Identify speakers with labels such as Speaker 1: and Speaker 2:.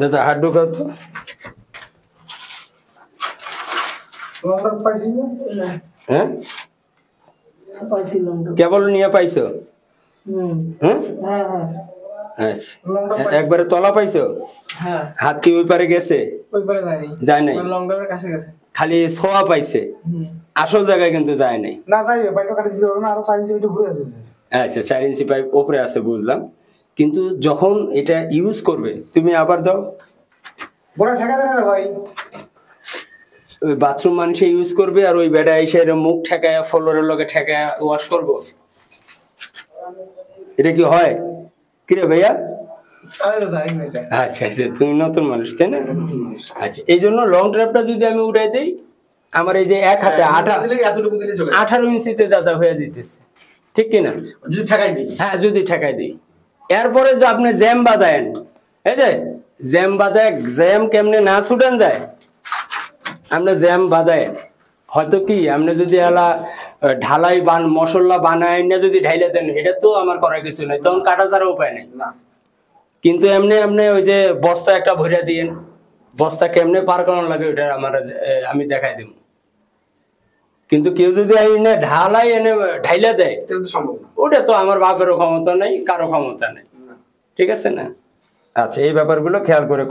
Speaker 1: দাদা হাত ঢোকাও তো। হ্যাঁ কেবল নিয়ে পাইছো? আচ্ছা একবারে তলা পাইছো? হাত কি ওই পারে গেছে? যায় নাই, খালি ছোঁয়া পাইছে, আসল জায়গায় কিন্তু যায় নাই। আচ্ছা 4 ইঞ্চি পাইপ উপরে আছে বুঝলাম, কিন্তু যখন এটা ইউজ করবে তুমি আবার দাও ওই বাথরুম মানুষে ইউজ করবে আর ওই বেডা এসে মুখ ঠেকায় ফ্লোরের লগে ঠেকায় ওয়াশ করবো, এটা কি হয় কিরে ভাইয়া? আচ্ছা আচ্ছা তুমি নতুন মানুষ তাই না? আচ্ছা এই জন্য লং ড্রাইভটা যদি আমি উঠাই দিই আমার এই যে এক হাতে 18 ইঞ্চিতে দাদা হয়ে যেতেছে, ঠিক কিনা? যদি ঠেকাই দিই, হ্যাঁ যদি ঠেকাই দিই, এরপরে যে আপনি জ্যাম বাঁধায়েন, এই যে জ্যাম বাঁধায়, জ্যাম কেমনে না ছুটান যায়, আপনি জ্যাম বাঁধায়েন হয়তো কি আপনি যদি এলা ঢালাই মশলা বানায় না যদি ঢাইলে দেন এটা তো আমার করার কিছু নাই, তখন কাটা ছাড়া উপায় নাই। কিন্তু এমনি আপনি ওই যে বস্তা একটা ভরিয়া দিয়েন, বস্তা কেমনে পার করানো লাগে ওটা আমার আমি দেখাই দিব, কিন্তু কেউ যদি এনে ঢালাই এনে ঢাইলা দেয় ওটা তো আমার বাপেরও ক্ষমতা নাই, কারো ক্ষমতা নেই, ঠিক আছে না? আচ্ছা এই ব্যাপারগুলো খেয়াল করে